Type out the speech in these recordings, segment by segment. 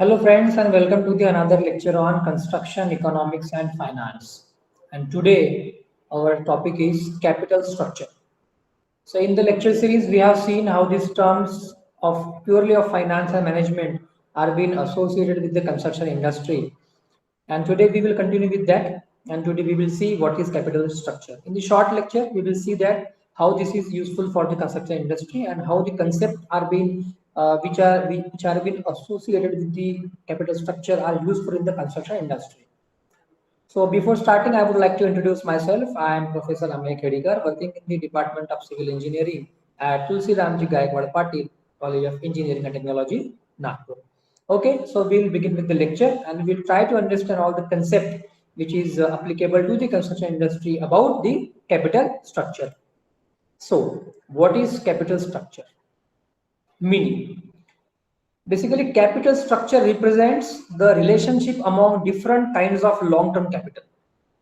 Hello friends and welcome to the another lecture on construction economics and finance. And today our topic is capital structure. So in the lecture series we have seen how these terms of purely of finance and management are being associated with the construction industry. And today we will continue with that. And today we will see what is capital structure. In the short lecture, we will see that how this is useful for the construction industry and how the concepts are being which are being associated with the capital structure are useful in the construction industry. So before starting, I would like to introduce myself. I am Professor Amey Khedikar, working in the Department of Civil Engineering at Tulsi Ramji Gaikwad Patil College of Engineering and Technology, Nagpur. Okay, so we'll begin with the lecture and we'll try to understand all the concept which is applicable to the construction industry about the capital structure. So, what is capital structure? Meaning, basically, capital structure represents the relationship among different kinds of long-term capital.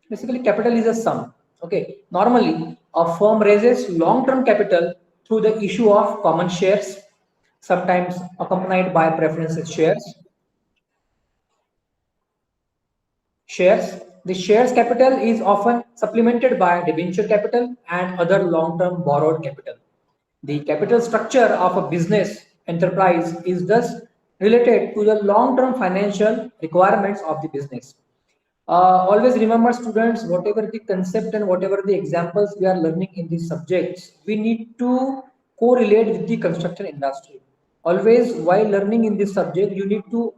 Basically, capital is a sum. Okay. Normally, a firm raises long-term capital through the issue of common shares, sometimes accompanied by preference shares. The shares capital is often supplemented by debenture capital and other long-term borrowed capital. The capital structure of a business enterprise is thus related to the long-term financial requirements of the business. Always remember, students, whatever the concept and whatever the examples we are learning in these subjects, we need to correlate with the construction industry. Always, while learning in this subject, you need to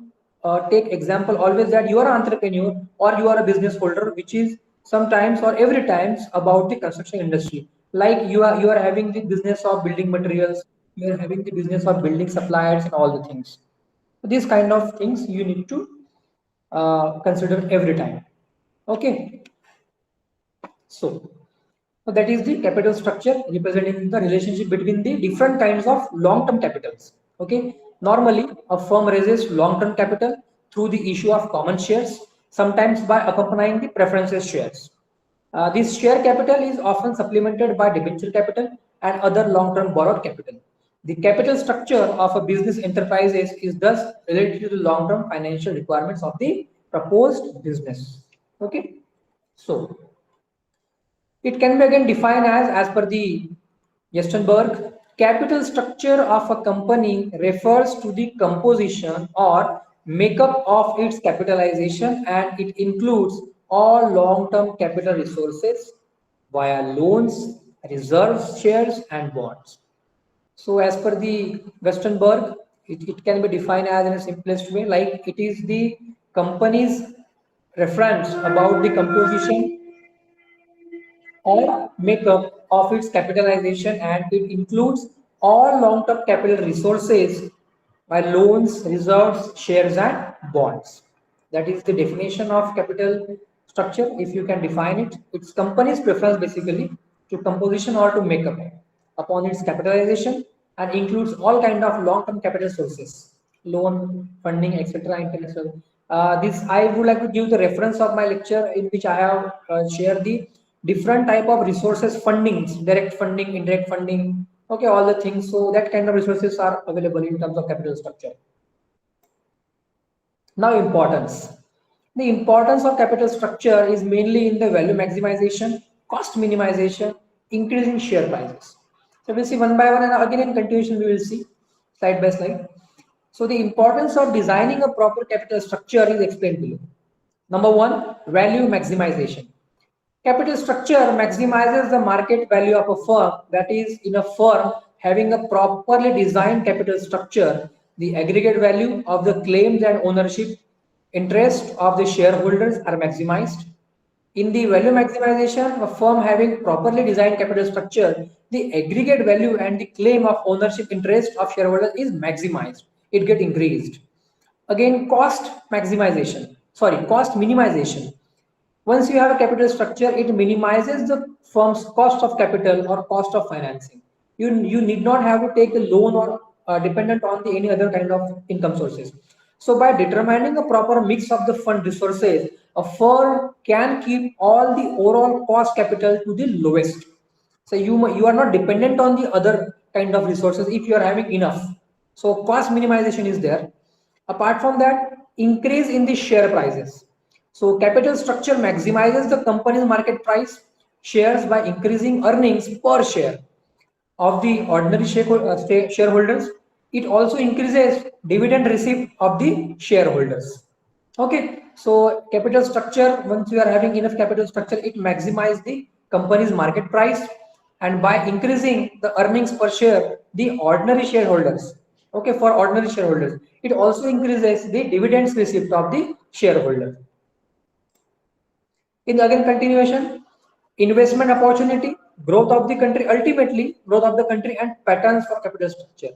take example always that you are an entrepreneur or you are a business holder, which is sometimes or every times about the construction industry. Like you are having the business of building materials, you are having the business of building suppliers and all the things. So these kind of things you need to consider every time. Okay, so that is the capital structure representing the relationship between the different kinds of long-term capitals. Okay, normally a firm raises long-term capital through the issue of common shares, sometimes by accompanying the preferences shares. This share capital is often supplemented by debenture capital and other long-term borrowed capital. The capital structure of a business enterprise is thus related to the long-term financial requirements of the proposed business. Okay, so it can be again defined as per the Yestenberg, capital structure of a company refers to the composition or makeup of its capitalization, and it includes all long-term capital resources via loans, reserves, shares, and bonds. So as per the Westenberg, it can be defined as in a simplest way, like it is the company's reference about the composition or makeup of its capitalization, and it includes all long-term capital resources by loans, reserves, shares, and bonds. That is the definition of capital structure. If you can define it, it's company's preference basically to composition or to makeup upon its capitalization and includes all kind of long-term capital sources, loan, funding, etc. International. This I would like to give the reference of my lecture in which I have shared the different type of resources fundings, direct funding, indirect funding, okay, all the things. So that kind of resources are available in terms of capital structure. Now, importance. The importance of capital structure is mainly in the value maximization, cost minimization, increasing share prices. So we'll see one by one, and again in continuation we will see slide by slide. So the importance of designing a proper capital structure is explained below. Number one, value maximization. Capital structure maximizes the market value of a firm. That is, in a firm having a properly designed capital structure, the aggregate value of the claims and ownership interest of the shareholders are maximized. In the value maximization, a firm having properly designed capital structure, the aggregate value and the claim of ownership interest of shareholders is maximized. It gets increased. Again, cost minimization. Once you have a capital structure, it minimizes the firm's cost of capital or cost of financing. You need not have to take a loan or dependent on the any other kind of income sources. So by determining a proper mix of the fund resources, a firm can keep all the overall cost capital to the lowest. So you are not dependent on the other kind of resources if you are having enough. So cost minimization is there. Apart from that, increase in the share prices. So capital structure maximizes the company's market price shares by increasing earnings per share of the ordinary shareholders. It also increases dividend receipt of the shareholders. Okay, so capital structure, once you are having enough capital structure, it maximizes the company's market price, and by increasing the earnings per share, the ordinary shareholders, okay, for ordinary shareholders, it also increases the dividends receipt of the shareholder. In the again continuation, investment opportunity, growth of the country, ultimately growth of the country and patterns for capital structure.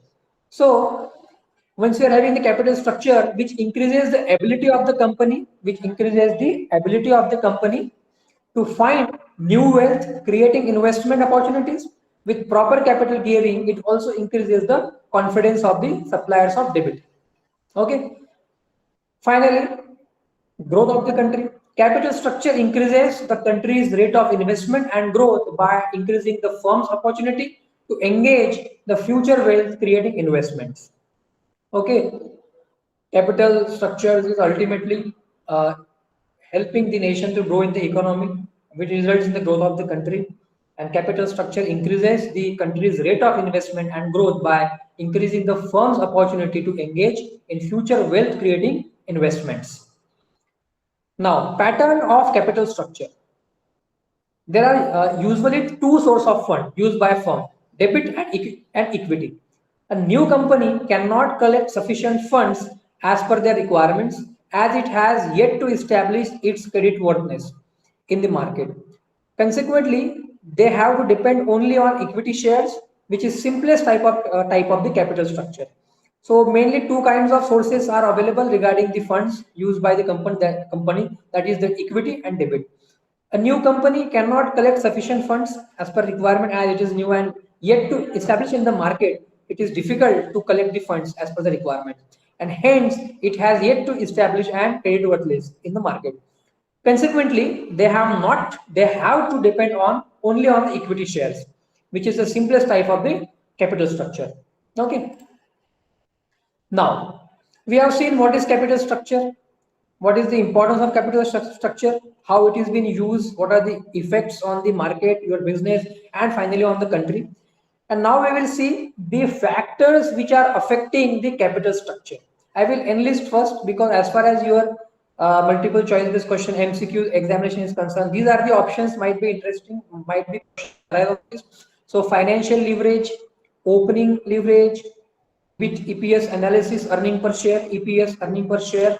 So once you are having the capital structure, which increases the ability of the company, to find new wealth, creating investment opportunities with proper capital gearing, it also increases the confidence of the suppliers of debit. Okay. Finally, growth of the country. Capital structure increases the country's rate of investment and growth by increasing the firm's opportunity to engage the future wealth creating investments. Okay, capital structures is ultimately helping the nation to grow in the economy, which results in the growth of the country. And capital structure increases the country's rate of investment and growth by increasing the firm's opportunity to engage in future wealth creating investments. Now, pattern of capital structure. There are usually two sources of fund used by a firm, debit and equity. A new company cannot collect sufficient funds as per their requirements as it has yet to establish its creditworthiness in the market. Consequently, they have to depend only on equity shares, which is simplest type of the capital structure. So mainly two kinds of sources are available regarding the funds used by the company, that is the equity and debit. A new company cannot collect sufficient funds as per requirement as it is new and yet to establish in the market. It is difficult to collect the funds as per the requirement, and hence it has yet to establish and creditworthless in the market. Consequently, they have to depend on only on the equity shares, which is the simplest type of the capital structure. Okay. Now, we have seen what is capital structure, what is the importance of capital structure, how it is being used, what are the effects on the market, your business, and finally on the country. And now we will see the factors which are affecting the capital structure. I will enlist first because as far as your multiple choice based question MCQ examination is concerned, these are the options might be interesting, might be. So financial leverage, opening leverage, with EPS analysis, earning per share, EPS earning per share,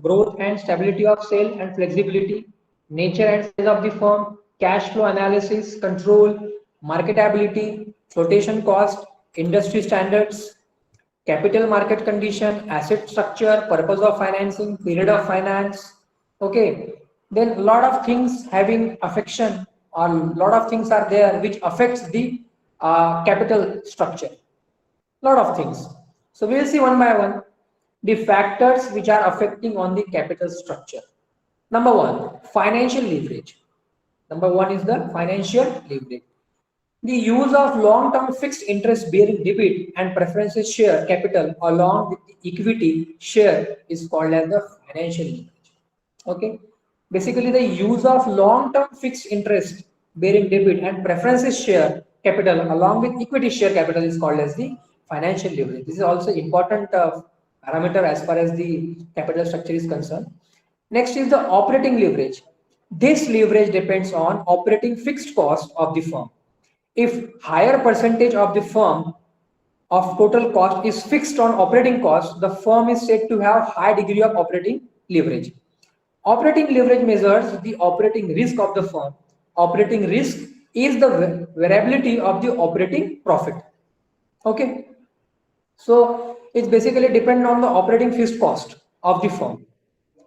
growth and stability of sale and flexibility, nature and size of the firm, cash flow analysis, control, marketability, flotation cost, industry standards, capital market condition, asset structure, purpose of financing, period of finance. Okay, then a lot of things having affection, or a lot of things are there which affects the capital structure. Lot of things. So we will see one by one the factors which are affecting on the capital structure. Number one, financial leverage. Number one is the financial leverage. The use of long-term fixed interest bearing debit and preferences share capital along with the equity share is called as the financial leverage. Okay. Basically, the use of long-term fixed interest bearing debit and preferences share capital along with equity share capital is called as the financial leverage. This is also important parameter as far as the capital structure is concerned. Next is the operating leverage. This leverage depends on operating fixed cost of the firm. If higher percentage of the firm of total cost is fixed on operating cost, the firm is said to have high degree of operating leverage. Operating leverage measures the operating risk of the firm. Operating risk is the variability of the operating profit. Okay. So it's basically depend on the operating fixed cost of the firm.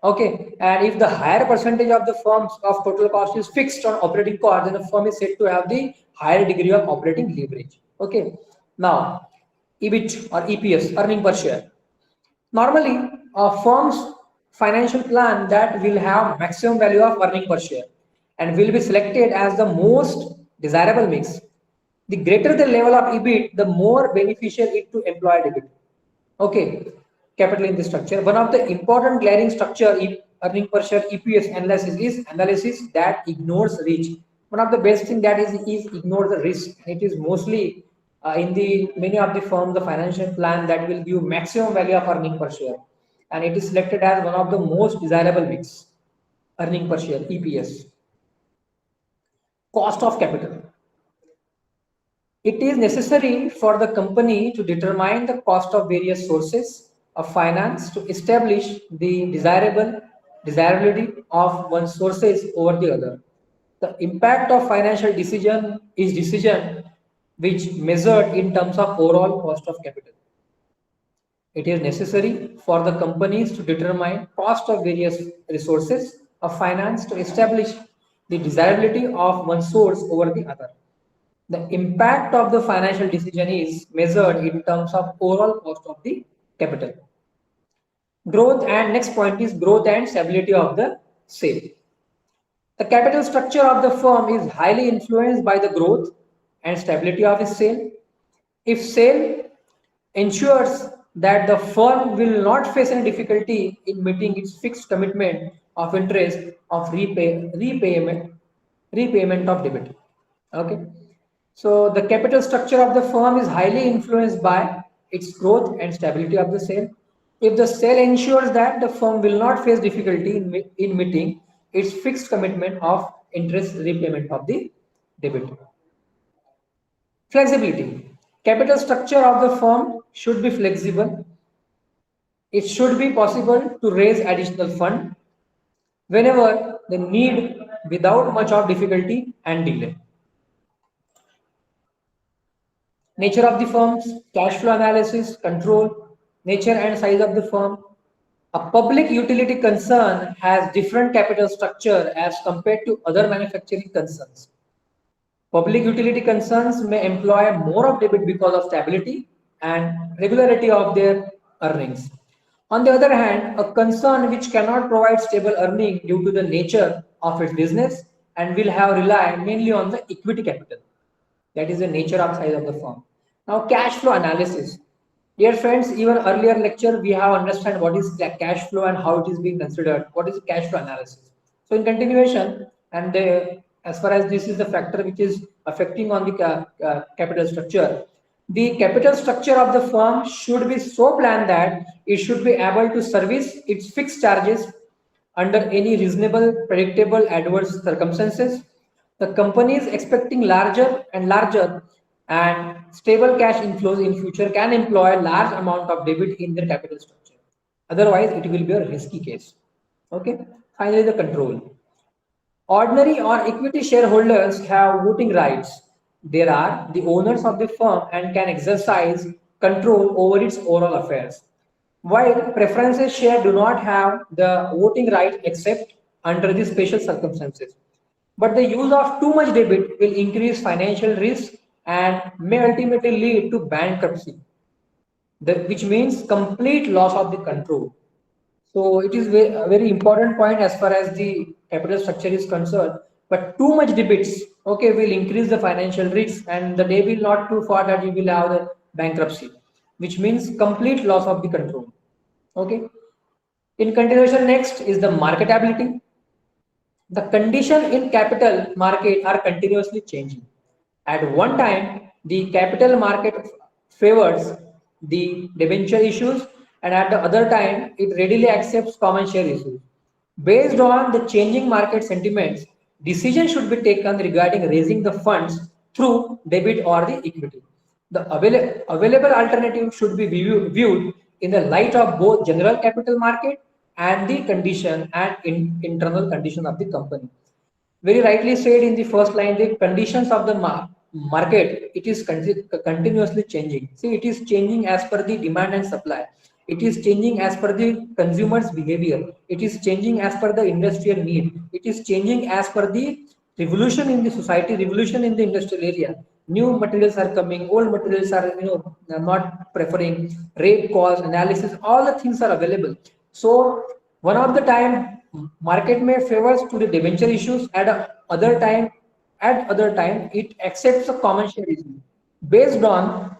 Okay. And if the higher percentage of the firm's of total cost is fixed on operating cost, then the firm is said to have the higher degree of operating leverage. Okay. Now, EBIT or EPS, earning per share. Normally, a firm's financial plan that will have maximum value of earning per share and will be selected as the most desirable mix. The greater the level of EBIT, the more beneficial it to employ debit. Okay, capital in the structure. One of the important glaring structure earning per share EPS analysis is analysis that ignores risk. One of the best thing that is ignore the risk. It is mostly in the many of the firms the financial plan that will give maximum value of earning per share, and it is selected as one of the most desirable mix. Earning per share EPS. Cost of capital. It is necessary for the company to determine the cost of various sources of finance to establish the desirability of one sources over the other. The impact of financial decision is decision which measured in terms of overall cost of capital. It is necessary for the companies to determine cost of various resources of finance to establish the desirability of one source over the other. The impact of the financial decision is measured in terms of overall cost of the capital. Growth, and next point is growth and stability of the sale. The capital structure of the firm is highly influenced by the growth and stability of its sale. If sale ensures that the firm will not face any difficulty in meeting its fixed commitment of interest of repayment of debt. Okay. So the capital structure of the firm is highly influenced by its growth and stability of the sale. If the sale ensures that the firm will not face difficulty in meeting its fixed commitment of interest repayment of the debit. Flexibility. Capital structure of the firm should be flexible. It should be possible to raise additional fund whenever the need without much of difficulty and delay. Nature of the firms, cash flow analysis, control, nature and size of the firm. A public utility concern has different capital structure as compared to other manufacturing concerns. Public utility concerns may employ more of debit because of stability and regularity of their earnings. On the other hand, a concern which cannot provide stable earning due to the nature of its business and will have rely mainly on the equity capital. That is the nature of size of the firm. Now, cash flow analysis. Dear friends, even earlier lecture we have understand what is cash flow and how it is being considered. What is cash flow analysis? So in continuation, and as far as this is the factor which is affecting on the capital structure, the capital structure of the firm should be so planned that it should be able to service its fixed charges under any reasonable, predictable adverse circumstances. The company is expecting larger and larger and stable cash inflows in future can employ large amount of debit in their capital structure. Otherwise, it will be a risky case. Okay. Finally, the control. Ordinary or equity shareholders have voting rights. They are the owners of the firm and can exercise control over its overall affairs. While preferences share do not have the voting right except under the special circumstances. But the use of too much debit will increase financial risk and may ultimately lead to bankruptcy, which means complete loss of the control. So it is a very important point as far as the capital structure is concerned. But too much debits, okay, will increase the financial risk, and the day will not too far that you will have the bankruptcy, which means complete loss of the control. Okay. In continuation, next is the marketability. The condition in capital market are continuously changing. At one time, the capital market favors the debenture issues, and at the other time, it readily accepts common share issues. Based on the changing market sentiments, decision should be taken regarding raising the funds through debit or the equity. The available alternative should be viewed in the light of both general capital market and the condition and internal condition of the company. Very rightly said in the first line, the conditions of the market, it is continuously changing. See, it is changing as per the demand and supply. It is changing as per the consumer's behavior. It is changing as per the industrial need. It is changing as per the revolution in the society, revolution in the industrial area. New materials are coming, old materials are not preferring, rate cost analysis, all the things are available. So one of the time market may favors to the debenture issues, at other time it accepts a common share issue based on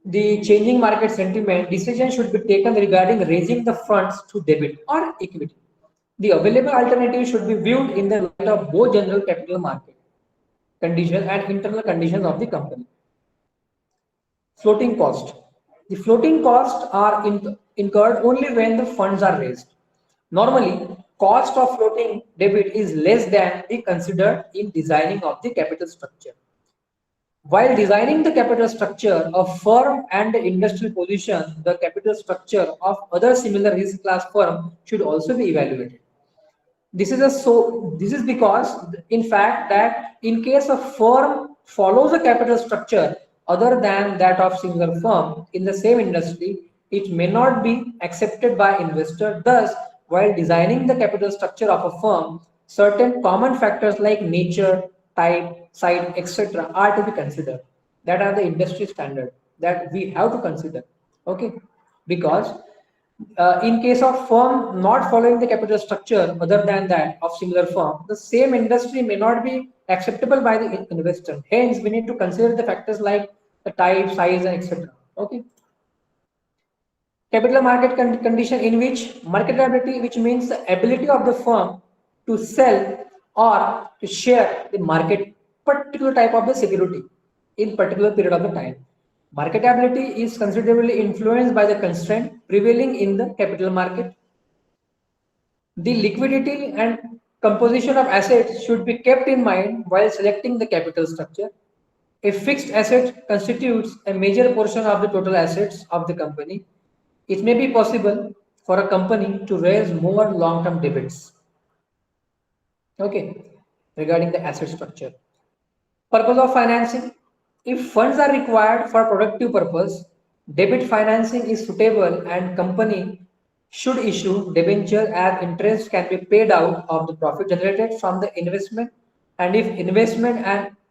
the changing market sentiment, decisions should be taken regarding raising the funds through debit or equity. The available alternative should be viewed in the light of both general capital market conditions and internal conditions of the company. Floating cost. The floating costs are incurred only when the funds are raised. Normally, cost of floating debit is less than the considered in designing of the capital structure. While designing the capital structure of firm and the industrial position, the capital structure of other similar risk class firm should also be evaluated. This is because in fact that in case a firm follows a capital structure other than that of single firm in the same industry, it may not be accepted by investor. Thus, while designing the capital structure of a firm, certain common factors like nature, type, size, etc. are to be considered. That are the industry standard that we have to consider. Okay, because in case of firm not following the capital structure other than that of similar firm, the same industry may not be acceptable by the investor. Hence, we need to consider the factors like the type, size, and etc. Okay. Capital market condition in which marketability, which means the ability of the firm to sell or to share the market particular type of the security in particular period of the time. Marketability is considerably influenced by the constraint prevailing in the capital market. The liquidity and composition of assets should be kept in mind while selecting the capital structure. A fixed asset constitutes a major portion of the total assets of the company. It may be possible for a company to raise more long-term debits. Okay, regarding the asset structure. Purpose of financing. If funds are required for productive purpose, debit financing is suitable and company should issue debenture as interest can be paid out of the profit generated from the investment, and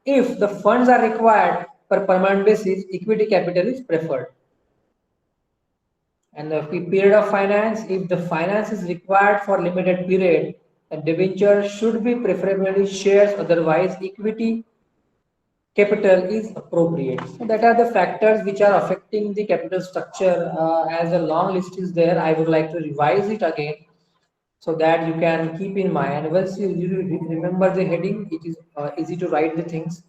if the funds are required per permanent basis, equity capital is preferred. And the period of finance, if the finance is required for limited period, the debenture should be preferably shares, otherwise equity capital is appropriate. So that are the factors which are affecting the capital structure. As a long list is there, I would like to revise it again so that you can keep in mind. Once you remember the heading, it is easy to write the things.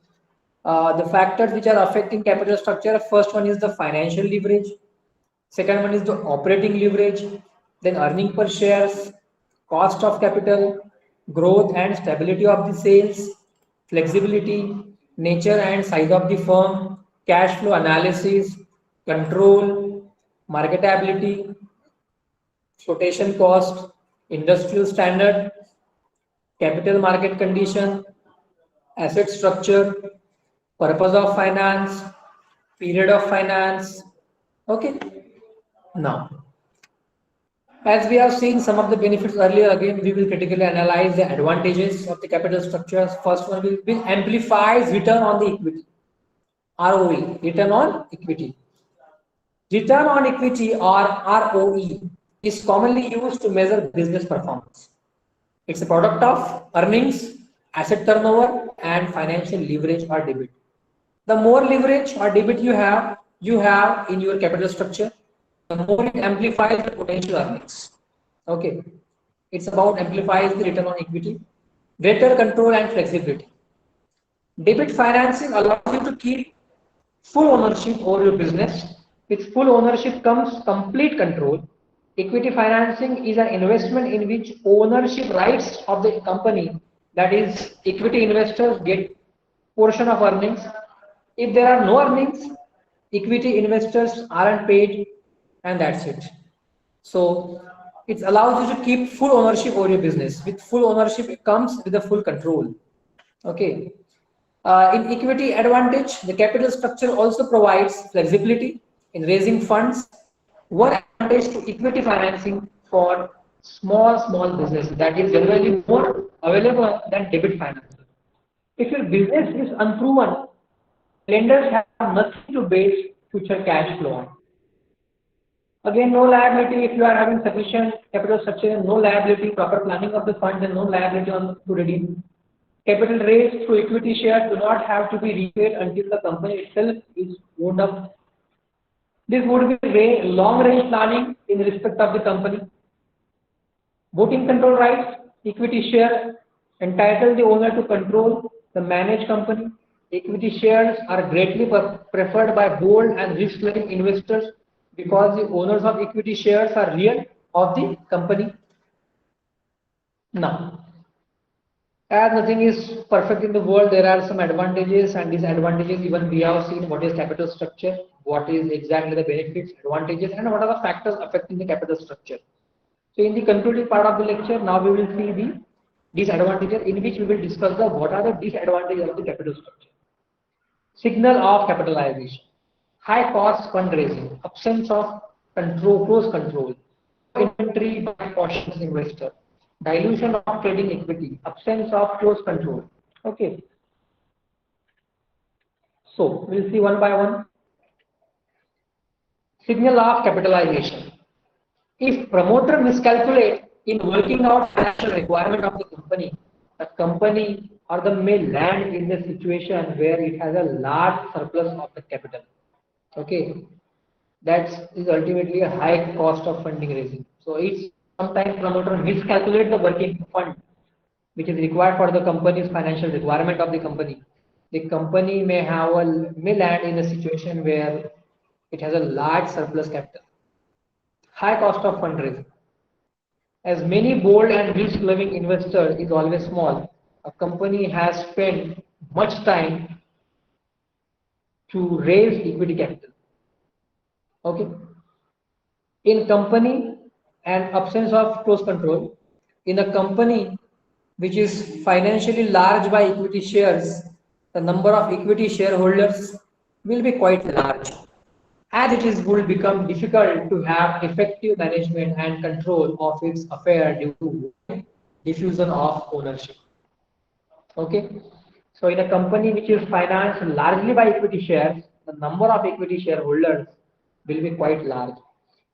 The factors which are affecting capital structure, first one is the financial leverage, second one is the operating leverage, then earning per shares, cost of capital, growth and stability of the sales, flexibility, nature and size of the firm, cash flow analysis, control, marketability, flotation cost, industrial standard, capital market condition, asset structure, purpose of finance, period of finance. Okay. Now, as we have seen some of the benefits earlier, again, we will critically analyze the advantages of the capital structures. First one will amplifies return on the equity, ROE, return on equity. Return on equity or ROE is commonly used to measure business performance. It's a product of earnings, asset turnover, and financial leverage or debit. The more leverage or debit you have in your capital structure, the more it amplifies the potential earnings. Okay, it's about amplifies the return on equity, greater control and flexibility. Debit financing allows you to keep full ownership over your business. With full ownership comes complete control. Equity financing is an investment in which ownership rights of the company, that is, equity investors get portion of earnings. If there are no earnings, equity investors aren't paid, and that's it. So it allows you to keep full ownership over your business. With full ownership, it comes with a full control. Okay. In equity advantage, the capital structure also provides flexibility in raising funds. One advantage to equity financing for small businesses, that is generally more available than debit financing. If your business is unproven, lenders have nothing to base future cash flow on. Again, no liability if you are having sufficient capital structure, no liability, proper planning of the funds, and no liability on to redeem. Capital raised through equity shares do not have to be repaid until the company itself is wound up. This would be long range planning in respect of the company. Voting control rights, equity share entitle the owner to control the managed company. Equity shares are greatly preferred by bold and risk-taking investors because the owners of equity shares are real of the company. Now, as nothing is perfect in the world, there are some advantages and disadvantages. Even we have seen what is capital structure, what is exactly the benefits, advantages, and what are the factors affecting the capital structure. So in the concluding part of the lecture, now we will see the disadvantages, in which we will discuss the what are the disadvantages of the capital structure. Signal of capitalization, high cost fundraising, absence of control, close control, inventory by cautious investor, dilution of trading equity, absence of close control. Okay, so we'll see one by one. Signal of capitalization. If promoter miscalculate in working out financial requirement of the company or the may land in the situation where it has a large surplus of the capital. Okay, that is ultimately a high cost of funding raising. So it's sometimes promoter miscalculate the working fund which is required for the company's financial requirement of the company. The company may land in a situation where it has a large surplus capital. High cost of fundraising. As many bold and risk-loving investor is always small, a company has spent much time to raise equity capital. Okay. In company and absence of close control, in a company which is financially large by equity shares, the number of equity shareholders will be quite large, as it is will become difficult to have effective management and control of its affair due to diffusion of ownership. Okay, so in a company which is financed largely by equity shares, the number of equity shareholders will be quite large.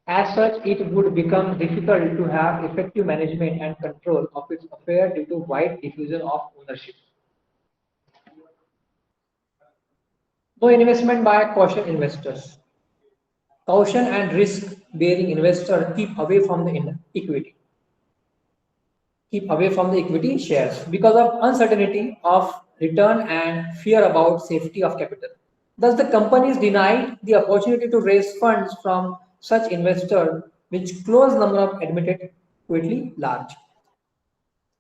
As such, it would become difficult to have effective management and control of its affair due to wide diffusion of ownership. No investment by cautious investors. Caution and risk-bearing investors keep away from the equity. Keep away from the equity shares because of uncertainty of return and fear about safety of capital. Thus, the company is denied the opportunity to raise funds from such investors, which close number of admitted equity large.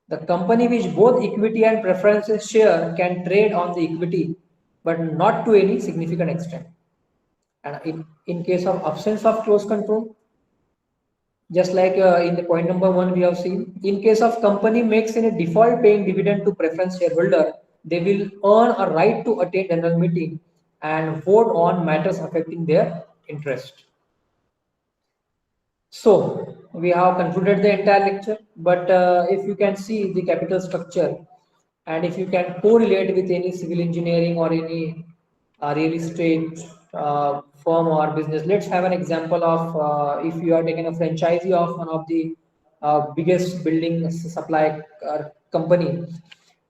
The company which both equity and preferences share can trade on the equity, but not to any significant extent. And in case of absence of close control, just like in the point number 1 we have seen, in case of company makes any default paying dividend to preference shareholder, they will earn a right to attend general meeting and vote on matters affecting their interest. So we have concluded the entire lecture, but if you can see the capital structure and if you can correlate with any civil engineering or any real estate firm or business, let's have an example of if you are taking a franchisee of one of the biggest building supply company,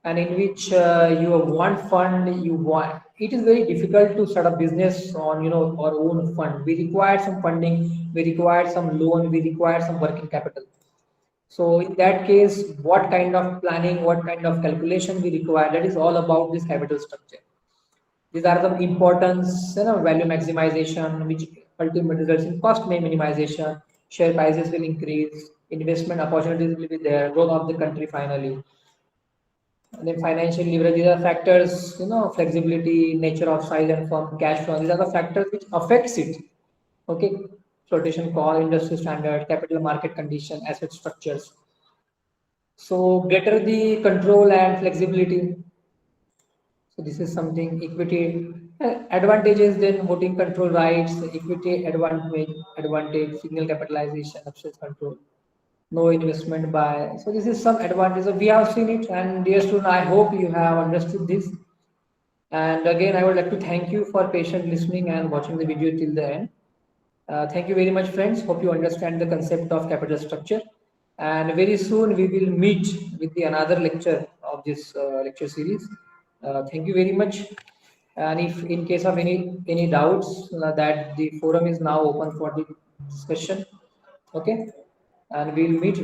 and in which you have one fund you want, it is very difficult to set up business on our own fund. We require some funding, we require some loan, we require some working capital. So in that case, what kind of planning, what kind of calculation we require, that is all about this capital structure. These are the importance, value maximization, which ultimately results in cost minimization, share prices will increase, investment opportunities will be there, growth of the country finally. And then financial leverage, these are factors, flexibility, nature of size and firm, cash flow. These are the factors which affects it. Okay, flotation call, industry standard, capital market condition, asset structures. So greater the control and flexibility. So this is something equity advantages, then voting control rights, equity advantage, signal capitalization, absence control, no investment by. So this is some advantage. So we have seen it, and dear student, I hope you have understood this. And again, I would like to thank you for patient listening and watching the video till the end. Thank you very much, friends. Hope you understand the concept of capital structure. And very soon we will meet with the another lecture of this lecture series. Thank you very much. And if in case of any doubts, that the forum is now open for the discussion. Okay, and we'll meet